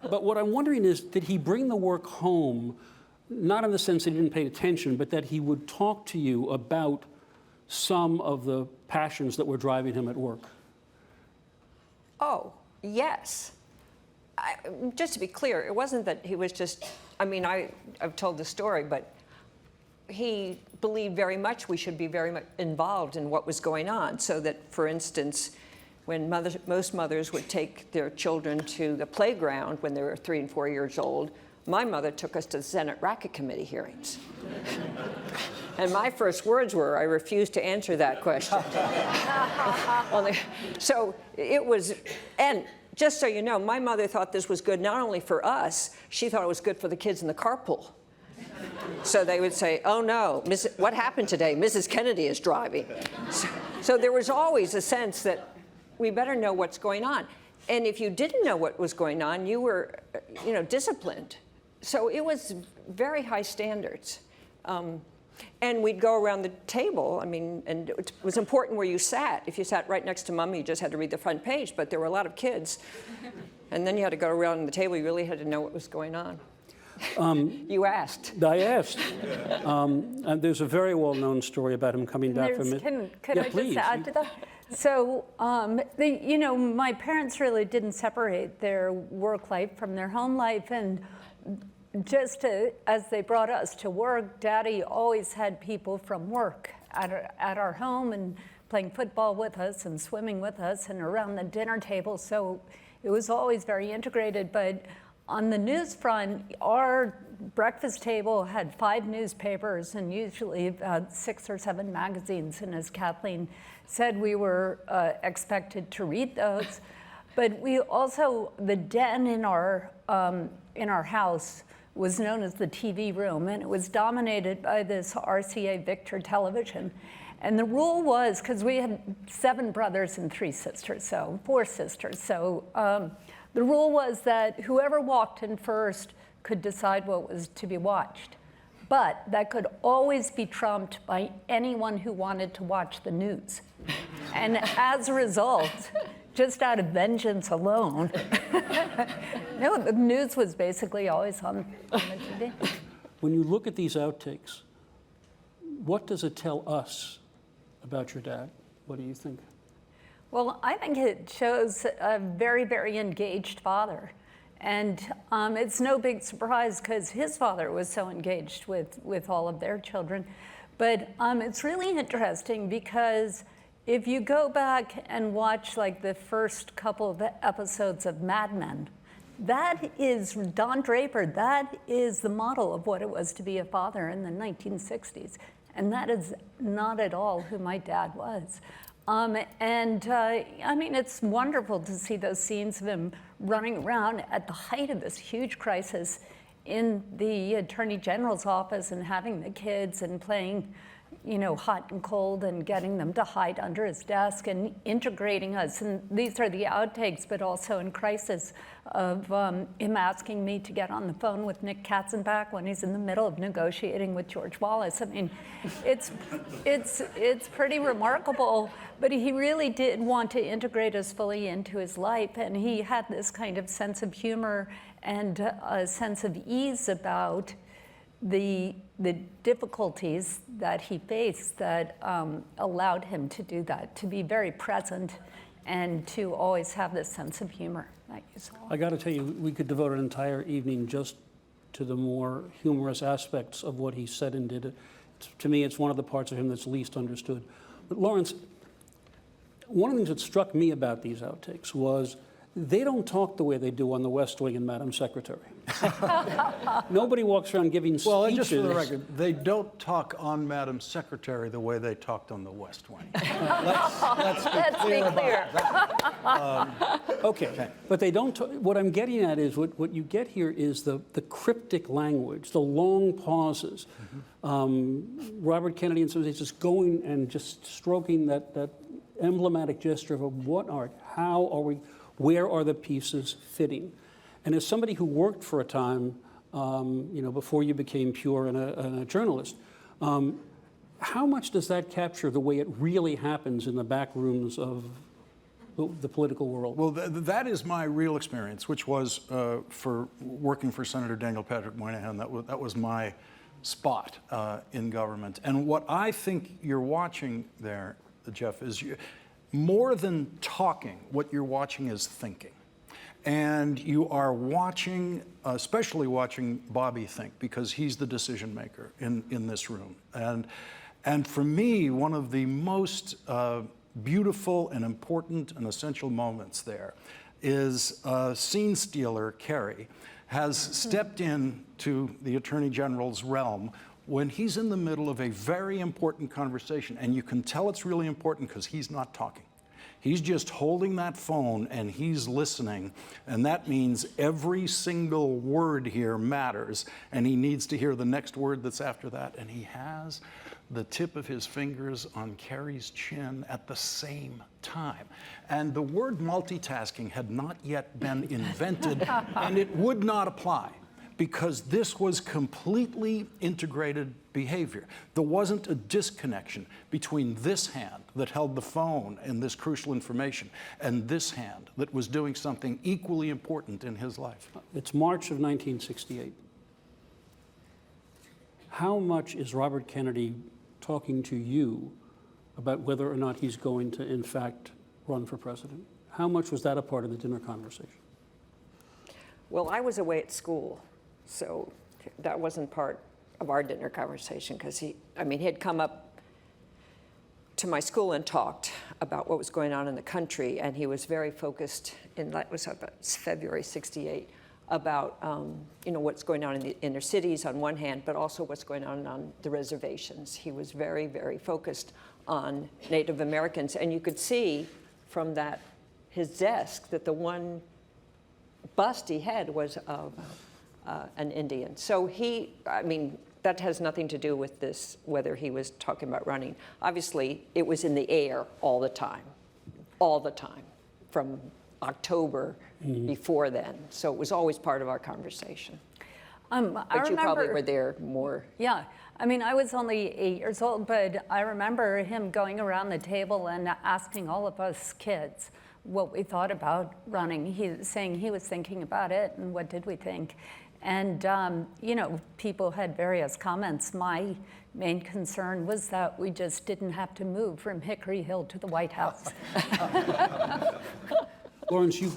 But what I'm wondering is, did he bring the work home, not in the sense that he didn't pay attention, but that he would talk to you about some of the passions that were driving him at work? Oh, yes. Just to be clear, it wasn't that he was just, I mean, I've told the story, but he believed very much we should be very much involved in what was going on. So that, for instance, when most mothers would take their children to the playground when they were 3 and 4 years old, my mother took us to the Senate Racket Committee hearings. And my first words were, I refuse to answer that question. So it was, and just so you know, my mother thought this was good not only for us, she thought it was good for the kids in the carpool. So they would say, oh no, what happened today? Mrs. Kennedy is driving. So there was always a sense that we better know what's going on. And if you didn't know what was going on, you were, disciplined. So it was very high standards. And we'd go around the table, and it was important where you sat. If you sat right next to Mom, you just had to read the front page, but there were a lot of kids. And then you had to go around the table, you really had to know what was going on. You asked. I asked. And there's a very well-known story about him coming back from it. Could I please. just add to that? So, my parents really didn't separate their work life from their home life, and just as they brought us to work, Daddy always had people from work at our home and playing football with us and swimming with us and around the dinner table. So it was always very integrated. But on the news front, our breakfast table had 5 newspapers and usually about 6 or 7 magazines. And as Kathleen said, we were expected to read those. But we also, the den in our house was known as the TV room, and it was dominated by this RCA Victor television. And the rule was, because we had 7 brothers and 3 sisters, so 4 sisters. So the rule was that whoever walked in first could decide what was to be watched. But that could always be trumped by anyone who wanted to watch the news. And as a result, just out of vengeance alone, no, the news was basically always on the TV. When you look at these outtakes, what does it tell us about your dad? What do you think? Well, I think it shows a very, very engaged father. And it's no big surprise because his father was so engaged with all of their children. But it's really interesting because if you go back and watch like the first couple of episodes of Mad Men, that is Don Draper. That is the model of what it was to be a father in the 1960s. And that is not at all who my dad was. It's wonderful to see those scenes of him running around at the height of this huge crisis in the Attorney General's office and having the kids and playing, hot and cold and getting them to hide under his desk and integrating us. And these are the outtakes, but also in Crisis of him asking me to get on the phone with Nick Katzenbach when he's in the middle of negotiating with George Wallace. It's pretty remarkable, but he really did want to integrate us fully into his life, and he had this kind of sense of humor and a sense of ease about the difficulties that he faced that allowed him to do that, to be very present and to always have this sense of humor that you saw. I got to tell you, we could devote an entire evening just to the more humorous aspects of what he said and did. To me, it's one of the parts of him that's least understood. But Lawrence, one of the things that struck me about these outtakes was they don't talk the way they do on the West Wing and Madam Secretary. Nobody walks around giving speeches. Well, just for the record, they don't talk on Madam Secretary the way they talked on the West Wing. Let's be clear. Okay, but they don't. What I'm getting at is what you get here is the cryptic language, the long pauses. Mm-hmm. Robert Kennedy and somebody just going and just stroking that emblematic gesture of what art, how are we, where are the pieces fitting? And as somebody who worked for a time, before you became pure and a journalist, how much does that capture the way it really happens in the back rooms of the political world? Well, that is my real experience, which was for working for Senator Daniel Patrick Moynihan. That was my spot in government. And what I think you're watching there, Jeff, is more than talking, what you're watching is thinking. And you are watching, especially watching Bobby think, because he's the decision maker in this room. And for me, one of the most beautiful and important and essential moments there is scene stealer Kerry has stepped into the Attorney General's realm when he's in the middle of a very important conversation, and you can tell it's really important because he's not talking. He's just holding that phone and he's listening, and that means every single word here matters, and he needs to hear the next word that's after that, and he has the tip of his fingers on Kerry's chin at the same time. And the word multitasking had not yet been invented, and it would not apply, because this was completely integrated behavior. There wasn't a disconnection between this hand that held the phone and this crucial information and this hand that was doing something equally important in his life. It's March of 1968. How much is Robert Kennedy talking to you about whether or not he's going to, in fact, run for president? How much was that a part of the dinner conversation? Well, I was away at school, so that wasn't part of our dinner conversation, because he had come up to my school and talked about what was going on in the country, and he was very focused, that was about February '68, about what's going on in the inner cities on one hand, but also what's going on the reservations. He was very, very focused on Native Americans, and you could see from his desk that the one bust he had was of an Indian. So that has nothing to do with this, whether he was talking about running. Obviously, it was in the air all the time, from October before then. So it was always part of our conversation. But you probably were there more. Yeah, I was only 8 years old, but I remember him going around the table and asking all of us kids what we thought about running. Saying he was thinking about it, and what did we think? And, people had various comments. My main concern was that we just didn't have to move from Hickory Hill to the White House. Lawrence, you,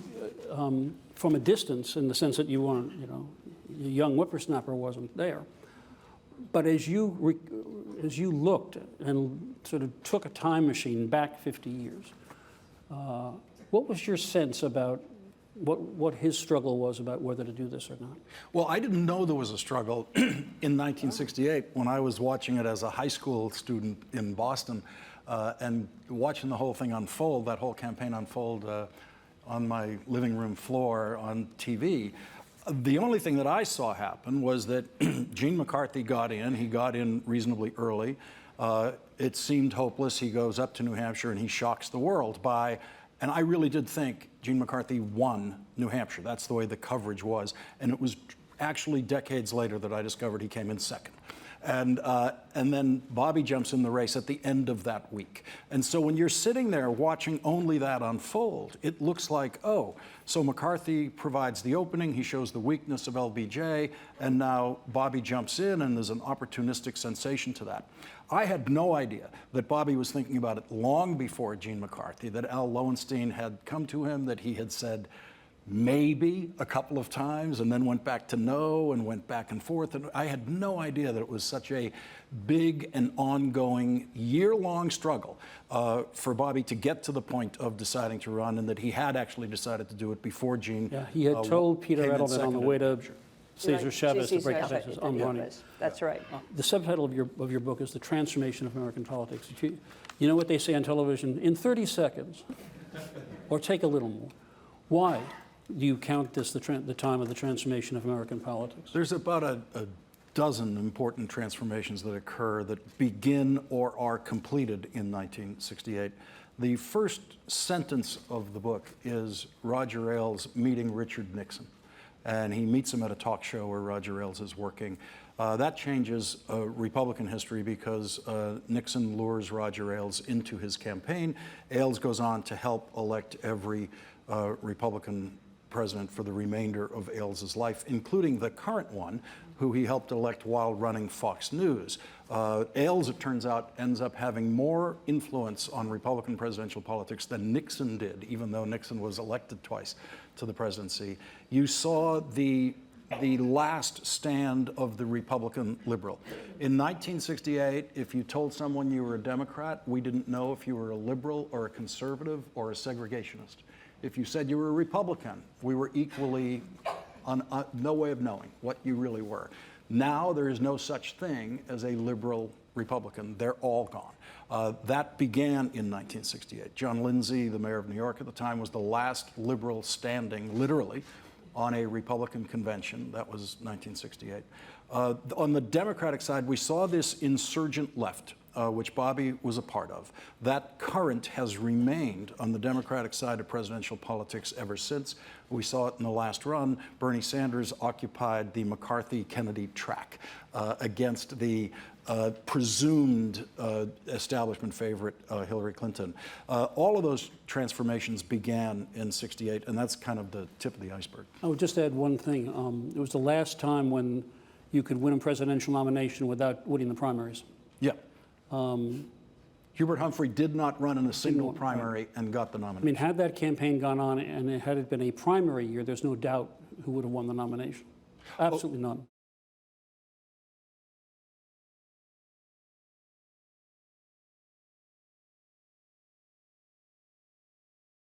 from a distance, in the sense that you weren't, a young whippersnapper wasn't there, but as you looked and sort of took a time machine back 50 years, what was your sense about what his struggle was about whether to do this or not? Well, I didn't know there was a struggle in 1968 when I was watching it as a high school student in Boston and watching the whole thing unfold, that whole campaign unfold on my living room floor on TV. The only thing that I saw happen was that Gene McCarthy got in. He got in reasonably early. It seemed hopeless. He goes up to New Hampshire and he shocks the world and I really did think Gene McCarthy won New Hampshire. That's the way the coverage was. And it was actually decades later that I discovered he came in second. And then Bobby jumps in the race at the end of that week. And so when you're sitting there watching only that unfold, it looks like, oh, so McCarthy provides the opening, he shows the weakness of LBJ, and now Bobby jumps in, and there's an opportunistic sensation to that. I had no idea that Bobby was thinking about it long before Gene McCarthy, that Al Lowenstein had come to him, that he had said maybe a couple of times and then went back to no and went back and forth. And I had no idea that it was such a big and ongoing year-long struggle for Bobby to get to the point of deciding to run, and that he had actually decided to do it before Gene. Yeah, he had told Peter Edelman on the way to Cesar Right. Chavez to break the Texas. I'm running. That's right. The subtitle of your book is The Transformation of American Politics. You know what they say on television? In 30 seconds, or take a little more. Why do you count this the time of the transformation of American politics? There's about a dozen important transformations that occur that begin or are completed in 1968. The first sentence of the book is Roger Ailes meeting Richard Nixon. and he meets him at a talk show where Roger Ailes is working. That changes Republican history because Nixon lures Roger Ailes into his campaign. Ailes goes on to help elect every Republican president for the remainder of Ailes's life, including the current one, who he helped elect while running Fox News. Ailes, it turns out, ends up having more influence on Republican presidential politics than Nixon did, even though Nixon was elected twice to the presidency. You saw the last stand of the Republican liberal. In 1968, if you told someone you were a Democrat, we didn't know if you were a liberal or a conservative or a segregationist. If you said you were a Republican, we were equally no way of knowing what you really were. Now there is no such thing as a liberal Republican. They're all gone. That began in 1968. John Lindsay, the mayor of New York at the time, was the last liberal standing, literally, on a Republican convention. That was 1968. On the Democratic side, we saw this insurgent left, which Bobby was a part of. That current has remained on the Democratic side of presidential politics ever since. We saw it in the last run. Bernie Sanders occupied the McCarthy-Kennedy track against the presumed establishment favorite Hillary Clinton. All of those transformations began in '68, and that's kind of the tip of the iceberg. I would just add one thing. It was the last time when you could win a presidential nomination without winning the primaries. Yeah. Hubert Humphrey did not run in a single primary right. and got the I nomination. mean, had that campaign gone on and had it been a primary year, there's no doubt who would have won the nomination. Absolutely none.